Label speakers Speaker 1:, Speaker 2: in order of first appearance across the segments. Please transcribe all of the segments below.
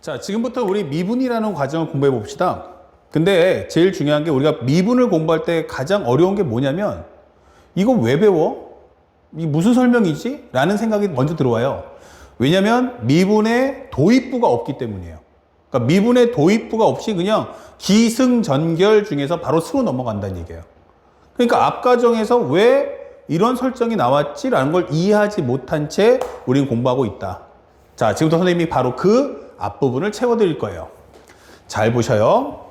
Speaker 1: 자, 지금부터 우리 미분이라는 과정을 공부해 봅시다. 근데 제일 중요한 게 우리가 미분을 공부할 때 가장 어려운 게 뭐냐면 이거 왜 배워? 이 무슨 설명이지? 라는 생각이 먼저 들어와요. 왜냐면 미분의 도입부가 없기 때문이에요. 그러니까 미분의 도입부가 없이 그냥 기승전결 중에서 바로 승으로 넘어간다는 얘기예요. 그러니까 앞 과정에서 왜 이런 설정이 나왔지라는 걸 이해하지 못한 채 우리는 공부하고 있다. 자, 지금부터 선생님이 바로 그 앞부분을 채워드릴 거예요. 잘 보셔요.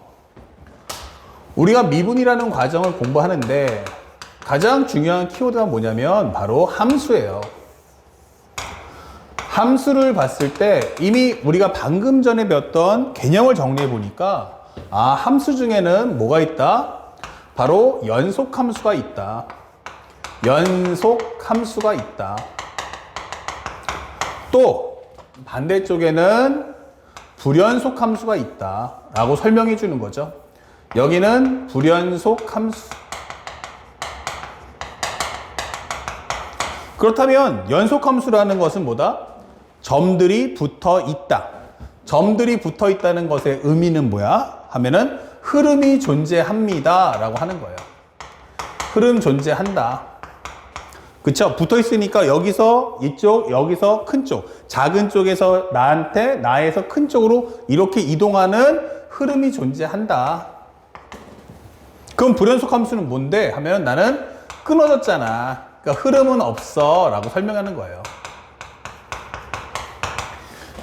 Speaker 1: 우리가 미분이라는 과정을 공부하는데 가장 중요한 키워드가 뭐냐면 바로 함수예요. 함수를 봤을 때 이미 우리가 방금 전에 배웠던 개념을 정리해 보니까 함수 중에는 뭐가 있다? 바로 연속함수가 있다. 연속함수가 있다. 또 반대쪽에는 불연속함수가 있다 라고 설명해 주는 거죠. 여기는 불연속함수. 그렇다면 연속함수라는 것은 뭐다? 점들이 붙어 있다. 점들이 붙어 있다는 것의 의미는 뭐야? 하면은 흐름이 존재합니다 라고 하는 거예요. 흐름 존재한다. 그쵸? 붙어 있으니까 여기서 이쪽, 여기서 큰 쪽, 작은 쪽에서 나에서 큰 쪽으로 이렇게 이동하는 흐름이 존재한다. 그럼 불연속 함수는 뭔데? 하면 나는 끊어졌잖아. 그러니까 흐름은 없어 라고 설명하는 거예요.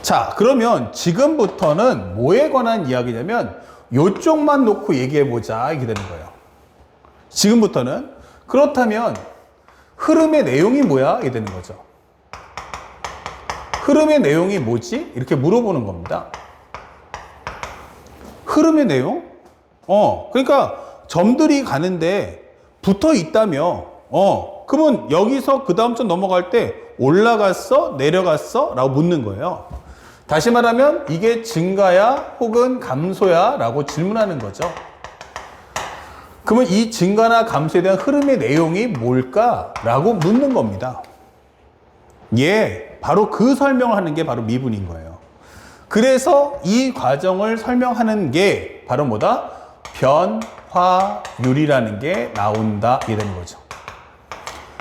Speaker 1: 자, 그러면 지금부터는 뭐에 관한 이야기냐면 요쪽만 놓고 얘기해보자 이렇게 되는 거예요. 지금부터는. 그렇다면 흐름의 내용이 뭐야? 이렇게 되는 거죠. 흐름의 내용이 뭐지? 이렇게 물어보는 겁니다. 흐름의 내용? 그러니까 점들이 가는데 붙어 있다며. 그러면 여기서 그 다음 점 넘어갈 때 올라갔어? 내려갔어? 라고 묻는 거예요. 다시 말하면 이게 증가야 혹은 감소야? 라고 질문하는 거죠. 그러면 이 증가나 감소에 대한 흐름의 내용이 뭘까? 라고 묻는 겁니다. 바로 그 설명을 하는 게 바로 미분인 거예요. 그래서 이 과정을 설명하는 게 바로 뭐다? 변화율이라는 게 나온다. 이게 되는 거죠.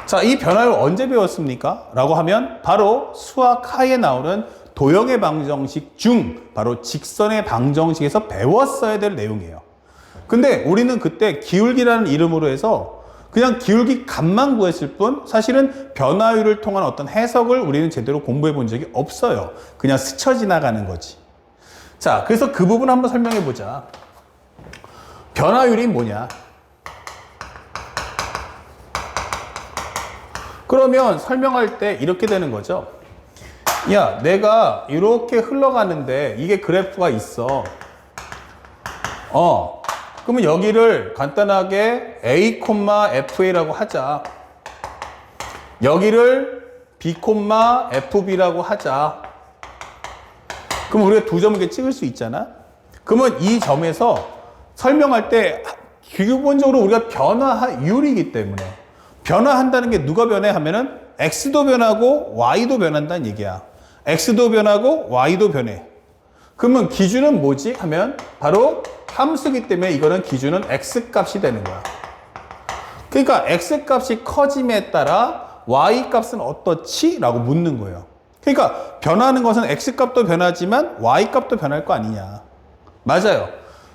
Speaker 1: 자, 이 변화율 언제 배웠습니까? 라고 하면 바로 수학 하에 나오는 도형의 방정식 중 바로 직선의 방정식에서 배웠어야 될 내용이에요. 근데 우리는 그때 기울기라는 이름으로 해서 그냥 기울기 값만 구했을 뿐 사실은 변화율을 통한 어떤 해석을 우리는 제대로 공부해 본 적이 없어요. 그냥 스쳐 지나가는 거지. 자, 그래서 그 부분 한번 설명해 보자. 변화율이 뭐냐? 그러면 설명할 때 이렇게 되는 거죠. 야, 내가 이렇게 흘러가는데 이게 그래프가 있어. 그러면 여기를 간단하게 A, FA라고 하자. 여기를 B, FB라고 하자. 그럼 우리가 두 점을 이렇게 찍을 수 있잖아. 그러면 이 점에서 설명할 때 기본적으로 우리가 변화율이기 때문에 변화한다는 게 누가 변해 하면은 X도 변하고 Y도 변한다는 얘기야. X도 변하고 Y도 변해. 그러면 기준은 뭐지? 하면 바로 함수기 때문에 이거는 기준은 X값이 되는 거야. 그러니까 X값이 커짐에 따라 Y값은 어떻지? 라고 묻는 거예요. 그러니까 변하는 것은 X값도 변하지만 Y값도 변할 거 아니냐. 맞아요.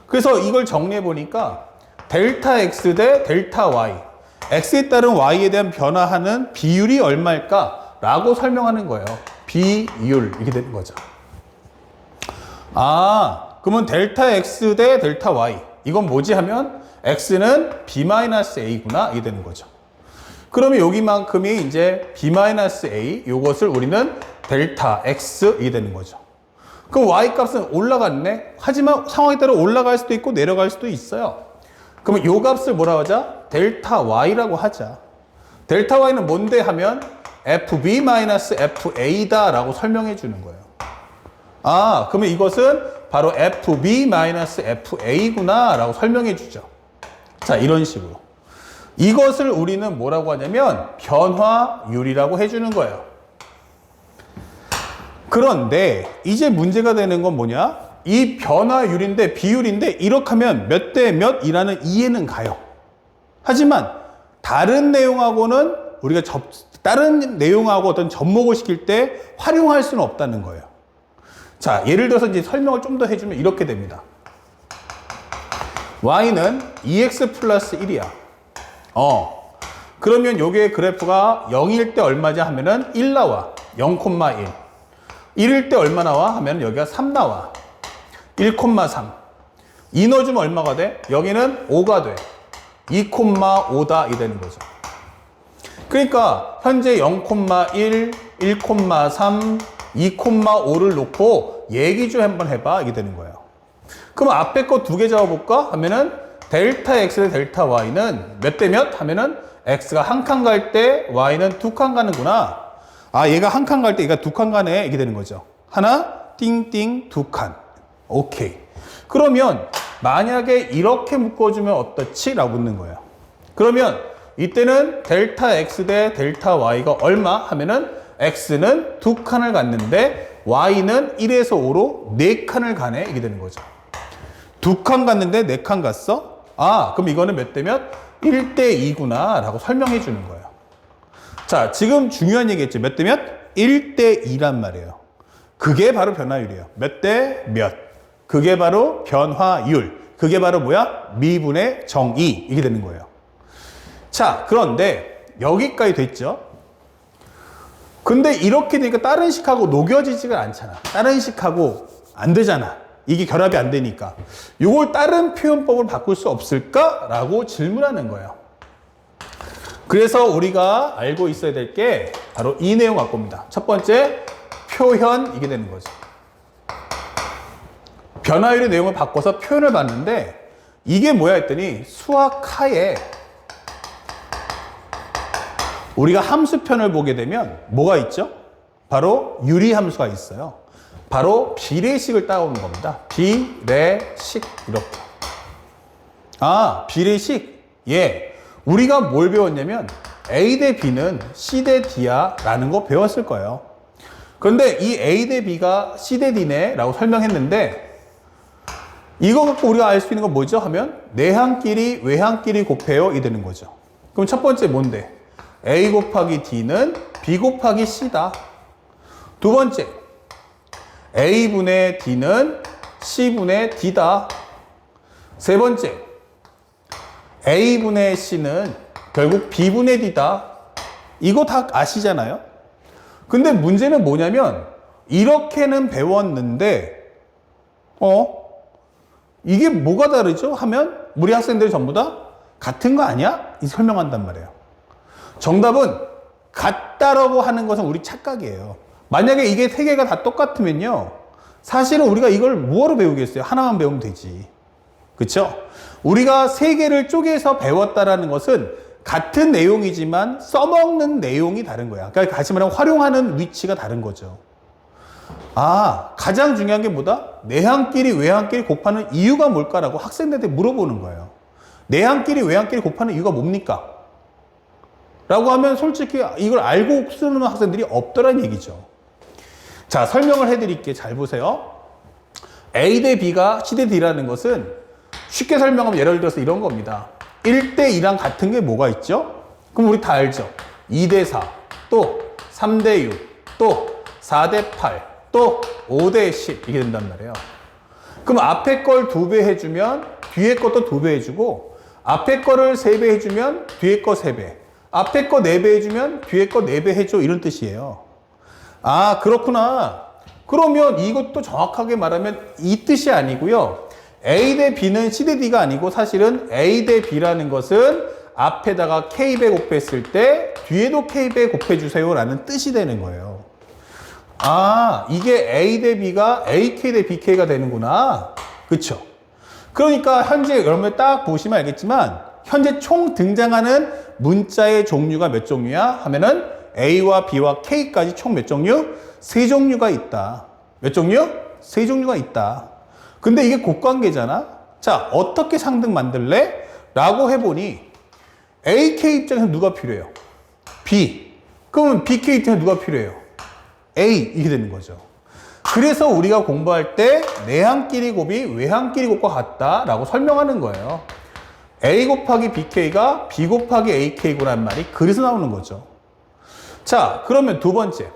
Speaker 1: 그래서 이걸 정리해 보니까 델타 X 대 델타 Y. X에 따른 Y에 대한 변화하는 비율이 얼마일까? 라고 설명하는 거예요. 비율. 이렇게 되는 거죠. 그러면 델타 X 대 델타 Y. 이건 뭐지 하면 X는 B-A구나. 이게 되는 거죠. 그러면 여기만큼이 이제 B-A. 요것을 우리는 델타 X. 이게 되는 거죠. 그럼 Y 값은 올라갔네. 하지만 상황에 따라 올라갈 수도 있고 내려갈 수도 있어요. 그러면 요 값을 뭐라고 하자? 델타 Y라고 하자. 델타 Y는 뭔데 하면 FB-FA다 라고 설명해 주는 거예요. 그러면 이것은 바로 FB-FA구나 라고 설명해 주죠. 자, 이런 식으로. 이것을 우리는 뭐라고 하냐면 변화율이라고 해주는 거예요. 그런데 이제 문제가 되는 건 뭐냐? 이 변화율인데 비율인데 이렇게 하면 몇 대 몇이라는 이해는 가요. 하지만 다른 내용하고는 우리가 다른 내용하고 어떤 접목을 시킬 때 활용할 수는 없다는 거예요. 자, 예를 들어서 이제 설명을 좀 더 해주면 이렇게 됩니다. y는 2x 플러스 1이야. 그러면 요게 그래프가 0일 때 얼마냐 하면은 1 나와. 0,1. 1일 때 얼마 나와? 하면 여기가 3 나와. 1,3. 2 넣어주면 얼마가 돼? 여기는 5가 돼. 2,5다 이 되는 거죠. 그러니까 현재 0,1, 1,3, 2,5를 놓고 얘기 좀 한번 해봐 이게 되는 거예요. 그럼 앞에 거 두 개 잡아볼까? 하면은 델타 x 대 델타 y는 몇 대 몇? 하면은 x가 한 칸 갈 때 y는 두 칸 가는구나. 아, 얘가 한 칸 갈 때 얘가 두 칸 가네 이게 되는 거죠. 하나, 띵띵, 두 칸. 오케이. 그러면 만약에 이렇게 묶어주면 어떻지? 라고 묻는 거예요. 그러면 이때는 델타 x 대 델타 y가 얼마? 하면은 x는 두 칸을 갔는데 y는 1에서 5로 네 칸을 가네 이게 되는 거죠. 두 칸 갔는데 네 칸 갔어? 아, 그럼 이거는 몇 대 몇? 1대 2구나 라고 설명해 주는 거예요. 자, 지금 중요한 얘기 했죠. 몇 대 몇? 1대 2란 말이에요. 그게 바로 변화율이에요. 몇 대 몇? 그게 바로 변화율. 그게 바로 뭐야? 미분의 정의. 이게 되는 거예요. 자, 그런데 여기까지 됐죠? 근데 이렇게 되니까 다른 식하고 녹여지지가 않잖아. 다른 식하고 안 되잖아. 이게 결합이 안 되니까. 이걸 다른 표현법을 바꿀 수 없을까라고 질문하는 거예요. 그래서 우리가 알고 있어야 될 게 바로 이 내용 갖고 옵니다. 첫 번째, 표현 이게 되는 거죠. 변화율의 내용을 바꿔서 표현을 봤는데 이게 뭐야 했더니 수학하에 우리가 함수편을 보게 되면 뭐가 있죠? 바로 유리함수가 있어요. 바로 비례식을 따오는 겁니다. 비례식 이렇게. 아, 비례식? 예. 우리가 뭘 배웠냐면 A 대 B는 C 대 D야 라는 거 배웠을 거예요. 그런데 이 A 대 B가 C 대 D네 라고 설명했는데 이거 갖고 우리가 알 수 있는 건 뭐죠? 하면 내항끼리 외항끼리 곱해요 이 되는 거죠. 그럼 첫 번째 뭔데? A 곱하기 D는 B 곱하기 C다. 두 번째, A분의 D는 C분의 D다. 세 번째, A분의 C는 결국 B분의 D다. 이거 다 아시잖아요? 근데 문제는 뭐냐면 이렇게는 배웠는데 이게 뭐가 다르죠? 하면 우리 학생들이 전부 다 같은 거 아니야? 이 설명한단 말이에요. 정답은 같다라고 하는 것은 우리 착각이에요. 만약에 이게 세 개가 다 똑같으면요. 사실은 우리가 이걸 뭐하러 배우겠어요? 하나만 배우면 되지. 그쵸? 우리가 세 개를 쪼개서 배웠다라는 것은 같은 내용이지만 써먹는 내용이 다른 거야. 그러니까 다시 말하면 활용하는 위치가 다른 거죠. 아, 가장 중요한 게 뭐다? 내항끼리 외항끼리 곱하는 이유가 뭘까라고 학생들한테 물어보는 거예요. 내항끼리 외항끼리 곱하는 이유가 뭡니까? 라고 하면 솔직히 이걸 알고 쓰는 학생들이 없더란 얘기죠. 자, 설명을 해드릴게요. 잘 보세요. A 대 B가 C 대 D라는 것은 쉽게 설명하면 예를 들어서 이런 겁니다. 1대 2랑 같은 게 뭐가 있죠? 그럼 우리 다 알죠? 2대 4, 또 3대 6, 또 4대 8, 또 5대 10 이게 된단 말이에요. 그럼 앞에 걸 2배 해주면 뒤에 것도 2배 해주고 앞에 거를 3배 해주면 뒤에 거 3배 앞에 거 4배 해주면 뒤에 거 4배 해줘 이런 뜻이에요. 아, 그렇구나. 그러면 이것도 정확하게 말하면 이 뜻이 아니고요. A 대 B는 C 대 D가 아니고 사실은 A 대 B라는 것은 앞에다가 K배 곱했을 때 뒤에도 K배 곱해주세요 라는 뜻이 되는 거예요. 아, 이게 A 대 B가 AK 대 BK가 되는구나. 그쵸? 그러니까 현재 여러분 딱 보시면 알겠지만 현재 총 등장하는 문자의 종류가 몇 종류야? 하면은 A와 B와 K까지 총 몇 종류? 3종류가 있다. 몇 종류? 3종류가 있다. 근데 이게 곱관계잖아? 자, 어떻게 상등 만들래? 라고 해보니 AK 입장에서 누가 필요해요? B. 그러면 BK 입장에서 누가 필요해요? A. 이게 되는 거죠. 그래서 우리가 공부할 때 내항끼리 곱이 외항끼리 곱과 같다라고 설명하는 거예요. A 곱하기 BK가 B 곱하기 AK구란 말이 그래서 나오는 거죠. 자, 그러면 두 번째.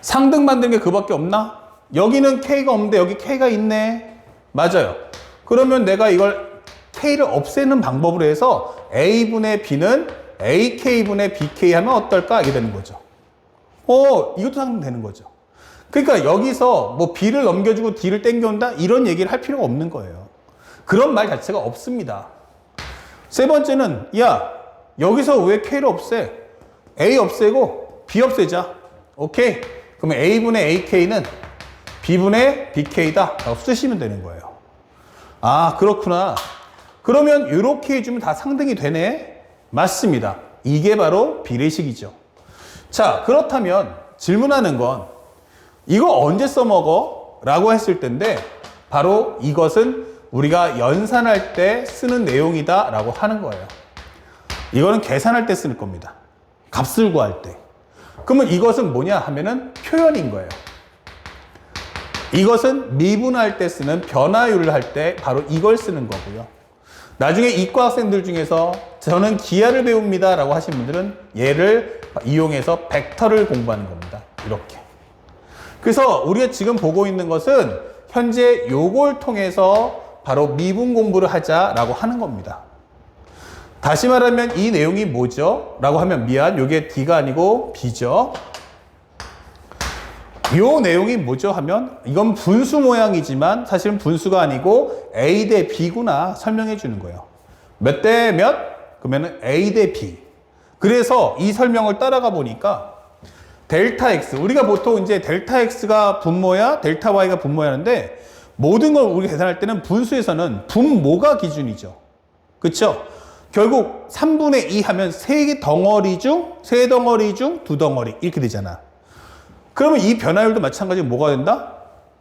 Speaker 1: 상등 만드는 게 그밖에 없나? 여기는 K가 없는데 여기 K가 있네. 맞아요. 그러면 내가 이걸 K를 없애는 방법으로 해서 A분의 B는 AK분의 BK 하면 어떨까? 이게 되는 거죠. 이것도 상등되는 거죠. 그러니까 여기서 뭐 B를 넘겨주고 D를 땡겨온다? 이런 얘기를 할 필요가 없는 거예요. 그런 말 자체가 없습니다. 세 번째는, 야, 여기서 왜 K를 없애? A 없애고 B 없애자. 오케이. 그러면 A분의 AK는 B분의 BK다. 라고 쓰시면 되는 거예요. 아, 그렇구나. 그러면 이렇게 해주면 다 상등이 되네? 맞습니다. 이게 바로 비례식이죠. 자, 그렇다면 질문하는 건 이거 언제 써먹어? 라고 했을 텐데 바로 이것은 우리가 연산할 때 쓰는 내용이다 라고 하는 거예요. 이거는 계산할 때 쓰는 겁니다. 값을 구할 때. 그러면 이것은 뭐냐 하면은 표현인 거예요. 이것은 미분할 때 쓰는 변화율을 할 때 바로 이걸 쓰는 거고요. 나중에 이과 학생들 중에서 저는 기하를 배웁니다 라고 하신 분들은 얘를 이용해서 벡터를 공부하는 겁니다. 이렇게. 그래서 우리가 지금 보고 있는 것은 현재 요걸 통해서 바로 미분 공부를 하자라고 하는 겁니다. 다시 말하면 이 내용이 뭐죠? 라고 하면 미안, 요게 D가 아니고 B죠. 요 내용이 뭐죠? 하면 이건 분수 모양이지만 사실은 분수가 아니고 A 대 B구나 설명해 주는 거예요. 몇 대 몇? 그러면 A 대 B. 그래서 이 설명을 따라가 보니까 델타 X, 우리가 보통 이제 델타 X가 분모야, 델타 Y가 분모야하는데 모든 걸 우리 계산할 때는 분수에서는 분모가 기준이죠. 그쵸? 결국 3분의 2 하면 세 덩어리 중 2덩어리 이렇게 되잖아. 그러면 이 변화율도 마찬가지로 뭐가 된다?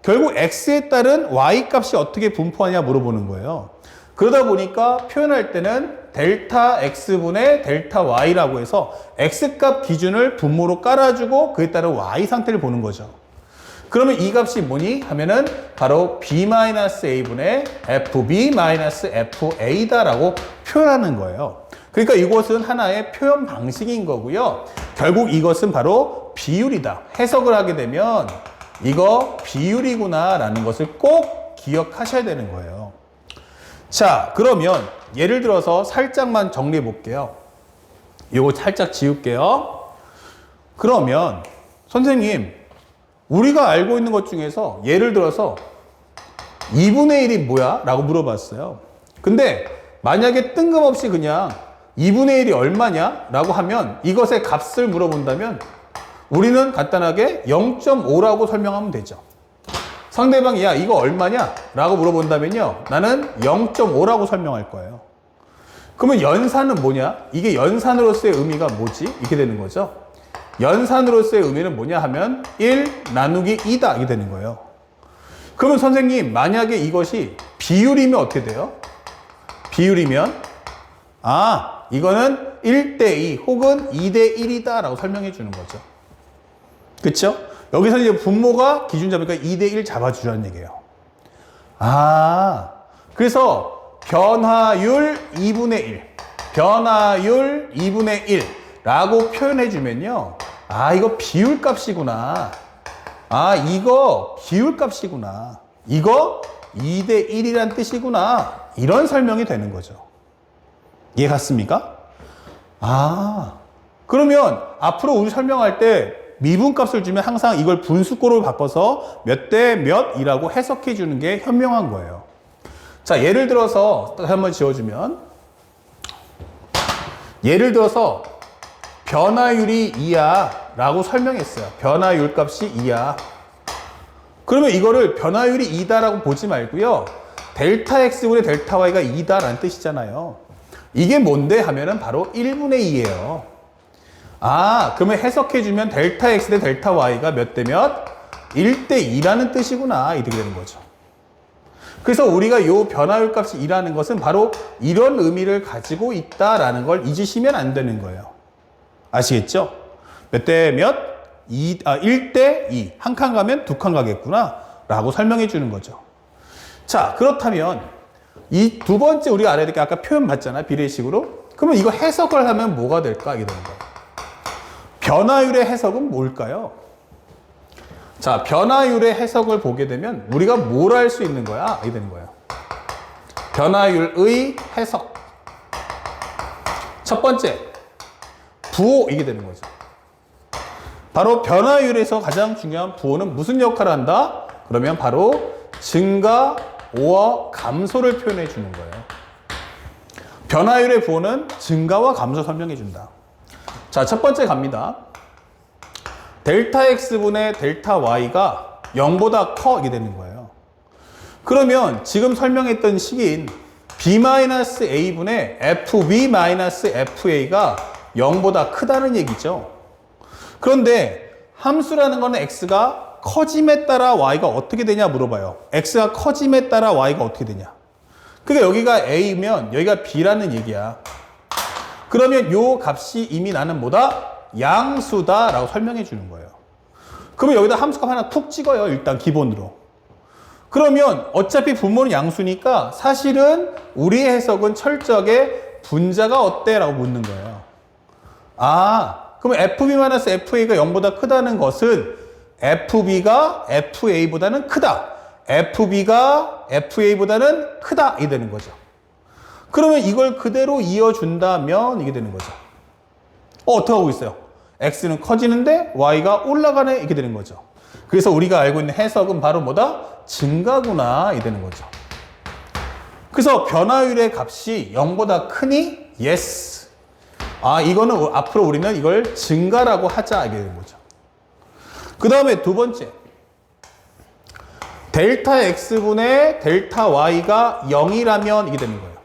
Speaker 1: 결국 X에 따른 Y 값이 어떻게 분포하냐 물어보는 거예요. 그러다 보니까 표현할 때는 델타 X분의 델타 Y라고 해서 X값 기준을 분모로 깔아주고 그에 따른 Y 상태를 보는 거죠. 그러면 이 값이 뭐니? 하면은 바로 B-A분의 FB-FA다라고 표현하는 거예요. 그러니까 이것은 하나의 표현 방식인 거고요. 결국 이것은 바로 비율이다. 해석을 하게 되면 이거 비율이구나 라는 것을 꼭 기억하셔야 되는 거예요. 자, 그러면 예를 들어서 살짝만 정리해 볼게요. 이거 살짝 지울게요. 그러면 선생님, 우리가 알고 있는 것 중에서 예를 들어서 2분의 1이 뭐야? 라고 물어봤어요. 근데 만약에 뜬금없이 그냥 2분의 1이 얼마냐? 라고 하면 이것의 값을 물어본다면 우리는 간단하게 0.5라고 설명하면 되죠. 상대방이 야 이거 얼마냐? 라고 물어본다면요. 나는 0.5라고 설명할 거예요. 그러면 연산은 뭐냐? 이게 연산으로서의 의미가 뭐지? 이렇게 되는 거죠. 연산으로서의 의미는 뭐냐 하면 1 나누기 2다 이게 되는 거예요. 그러면 선생님 만약에 이것이 비율이면 어떻게 돼요? 비율이면 이거는 1대2 혹은 2대1이다 라고 설명해 주는 거죠. 그쵸? 여기서 이제 분모가 기준 잡으니까 2대1 잡아주라는 얘기예요. 그래서 변화율 2분의 1 변화율 2분의 1 라고 표현해 주면요. 이거 비율 값이구나. 이거 비율 값이구나. 이거 2대1이란 뜻이구나. 이런 설명이 되는 거죠. 이해 갔습니까? 그러면 앞으로 우리 설명할 때 미분값을 주면 항상 이걸 분수꼴로 바꿔서 몇 대 몇이라고 해석해 주는 게 현명한 거예요. 자, 예를 들어서 한번 지워주면 예를 들어서 변화율이 2야 라고 설명했어요. 변화율 값이 2야. 그러면 이거를 변화율이 2다 라고 보지 말고요. 델타 X분의 델타 Y가 2다 라는 뜻이잖아요. 이게 뭔데 하면은 바로 1분의 2예요. 그러면 해석해주면 델타 X 대 델타 Y가 몇 대 몇? 1대 2라는 뜻이구나. 이렇게 되는 거죠. 그래서 우리가 이 변화율 값이 2라는 것은 바로 이런 의미를 가지고 있다라는 걸 잊으시면 안 되는 거예요. 아시겠죠? 몇 대 몇? 1대 2. 한 칸 가면 두 칸 가겠구나. 라고 설명해 주는 거죠. 자, 그렇다면 이 두 번째 우리가 알아야 될 게 아까 표현 봤잖아. 비례식으로. 그러면 이거 해석을 하면 뭐가 될까? 이게 되는 거예요. 변화율의 해석은 뭘까요? 자, 변화율의 해석을 보게 되면 우리가 뭘 할 수 있는 거야? 이게 되는 거예요. 변화율의 해석. 첫 번째, 부호 이게 되는 거죠. 바로 변화율에서 가장 중요한 부호는 무슨 역할을 한다? 그러면 바로 증가, 오어, 감소를 표현해 주는 거예요. 변화율의 부호는 증가와 감소 설명해 준다. 자, 첫 번째 갑니다. 델타 x분의 델타 y가 0보다 커 이게 되는 거예요. 그러면 지금 설명했던 식인 b-a분의 fb-fa가 0보다 크다는 얘기죠. 그런데 함수라는 거는 x가 커짐에 따라 y가 어떻게 되냐 물어봐요. x가 커짐에 따라 y가 어떻게 되냐. 그러니까 여기가 a면 여기가 b라는 얘기야. 그러면 요 값이 이미 나는 뭐다? 양수다 라고 설명해 주는 거예요. 그러면 여기다 함수값 하나 툭 찍어요. 일단 기본으로. 그러면 어차피 분모는 양수니까 사실은 우리의 해석은 철저하게 분자가 어때? 라고 묻는 거예요. 그러면 fb-fa가 0보다 크다는 것은 fb가 fa보다는 크다. fb가 fa보다는 크다. 이게 되는 거죠. 그러면 이걸 그대로 이어준다면 이게 되는 거죠. 어떻게 하고 있어요? x는 커지는데 y가 올라가네. 이렇게 되는 거죠. 그래서 우리가 알고 있는 해석은 바로 뭐다? 증가구나. 이게 되는 거죠. 그래서 변화율의 값이 0보다 크니? yes. 이거는 앞으로 우리는 이걸 증가라고 하자. 이게 되는 거죠. 그 다음에 두 번째. 델타 x분의 델타 y가 0이라면 이게 되는 거예요.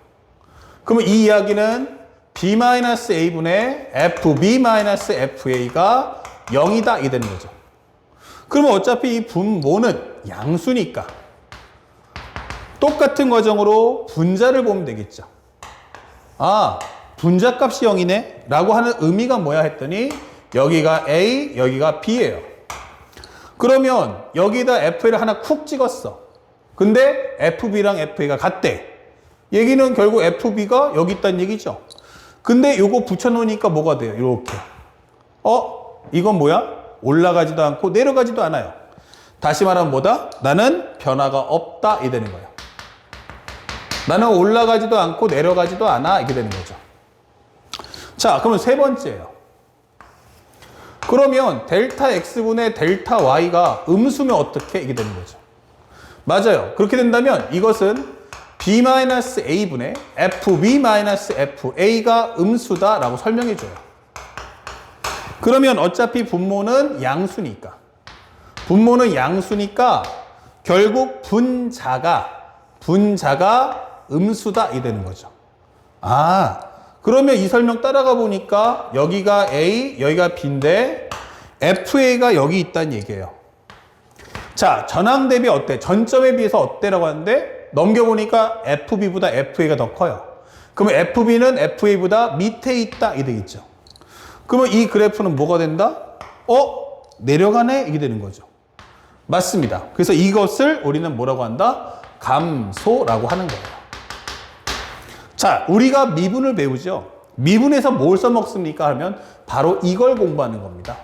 Speaker 1: 그러면 이 이야기는 b-a분의 fb-fa가 0이다. 이게 되는 거죠. 그러면 어차피 이 분모는 양수니까 똑같은 과정으로 분자를 보면 되겠죠. 분자값이 0이네 라고 하는 의미가 뭐야 했더니 여기가 a, 여기가 b예요. 그러면 여기다 fa를 하나 쿡 찍었어. 근데 fb랑 fa가 같대. 얘기는 결국 fb가 여기 있다는 얘기죠. 근데 요거 붙여놓으니까 뭐가 돼요? 이렇게. 이건 뭐야? 올라가지도 않고 내려가지도 않아요. 다시 말하면 뭐다? 나는 변화가 없다. 이게 되는 거예요. 나는 올라가지도 않고 내려가지도 않아. 이게 되는 거죠. 자, 그러면 세 번째예요. 그러면 델타 x분의 델타 y가 음수면 어떻게? 이게 되는 거죠. 맞아요. 그렇게 된다면 이것은 b-a분의 fb-fa가 음수다 라고 설명해 줘요. 그러면 어차피 분모는 양수니까 결국 분자가 음수다 이 되는 거죠. 그러면 이 설명 따라가 보니까 여기가 A, 여기가 B인데 FA가 여기 있다는 얘기예요. 자, 전항 대비 어때? 전점에 비해서 어때라고 하는데 넘겨보니까 FB보다 FA가 더 커요. 그러면 FB는 FA보다 밑에 있다 이 되겠죠. 그러면 이 그래프는 뭐가 된다? 내려가네? 이게 되는 거죠. 맞습니다. 그래서 이것을 우리는 뭐라고 한다? 감소라고 하는 거예요. 자, 우리가 미분을 배우죠. 미분에서 뭘 써먹습니까? 하면 바로 이걸 공부하는 겁니다.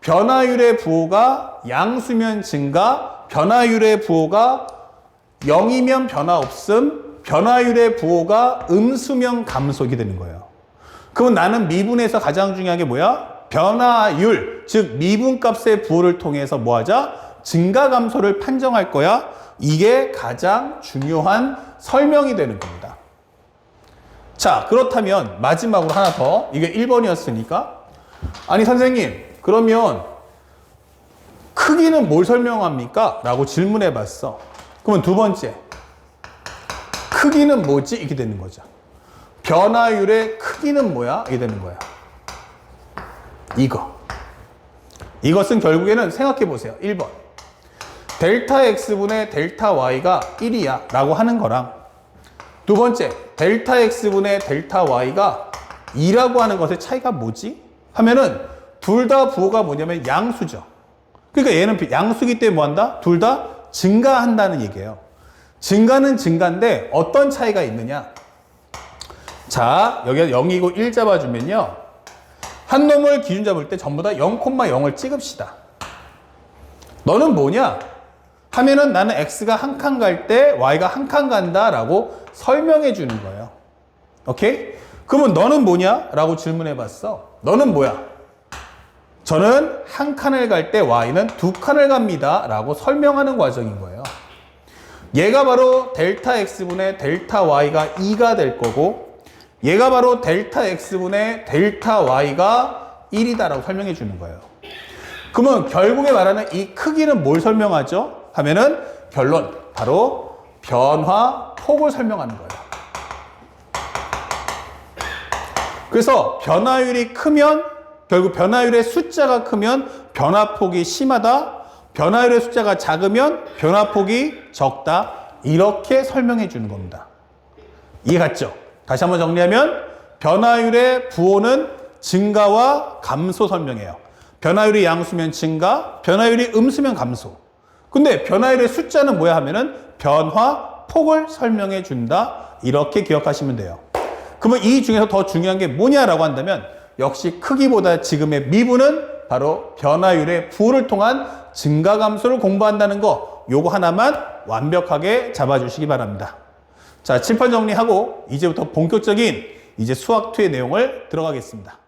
Speaker 1: 변화율의 부호가 양수면 증가, 변화율의 부호가 0이면 변화 없음, 변화율의 부호가 음수면 감소 이게 되는 거예요. 그럼 나는 미분에서 가장 중요한 게 뭐야? 변화율, 즉 미분값의 부호를 통해서 뭐 하자? 증가 감소를 판정할 거야. 이게 가장 중요한 설명이 되는 겁니다. 자, 그렇다면 마지막으로 하나 더. 이게 1번이었으니까. 아니 선생님, 그러면 크기는 뭘 설명합니까? 라고 질문해 봤어. 그러면 두 번째, 크기는 뭐지? 이렇게 되는 거죠. 변화율의 크기는 뭐야? 이게 되는 거야. 이것은 결국에는 생각해 보세요. 1번. 델타 x분의 델타 y가 1이야 라고 하는 거랑 두 번째, 델타 x분의 델타 y가 2라고 하는 것의 차이가 뭐지? 하면은 둘 다 부호가 뭐냐면 양수죠. 그러니까 얘는 양수기 때문에 뭐한다? 둘 다 증가한다는 얘기예요. 증가는 증가인데 어떤 차이가 있느냐? 자, 여기가 0이고 1 잡아주면요. 한 놈을 기준 잡을 때 전부 다 0,0을 찍읍시다. 너는 뭐냐? 하면은 나는 x가 한 칸 갈 때 y가 한 칸 간다 라고 설명해 주는 거예요. 오케이? 그러면 너는 뭐냐? 라고 질문해 봤어. 너는 뭐야? 저는 한 칸을 갈 때 y는 두 칸을 갑니다 라고 설명하는 과정인 거예요. 얘가 바로 델타 x분의 델타 y가 2가 될 거고, 얘가 바로 델타 x분의 델타 y가 1이다 라고 설명해 주는 거예요. 그러면 결국에 말하는 이 크기는 뭘 설명하죠? 하면은 결론, 바로 변화 폭을 설명하는 거예요. 그래서 변화율이 크면, 결국 변화율의 숫자가 크면 변화폭이 심하다, 변화율의 숫자가 작으면 변화폭이 적다, 이렇게 설명해 주는 겁니다. 이해 갔죠? 다시 한번 정리하면 변화율의 부호는 증가와 감소 설명해요. 변화율이 양수면 증가, 변화율이 음수면 감소. 근데 변화율의 숫자는 뭐야 하면은 변화폭을 설명해 준다, 이렇게 기억하시면 돼요. 그러면 이 중에서 더 중요한 게 뭐냐라고 한다면 역시 크기보다 지금의 미분은 바로 변화율의 부호를 통한 증가 감소를 공부한다는 거, 요거 하나만 완벽하게 잡아주시기 바랍니다. 자, 칠판 정리하고 이제부터 본격적인 이제 수학2의 내용을 들어가겠습니다.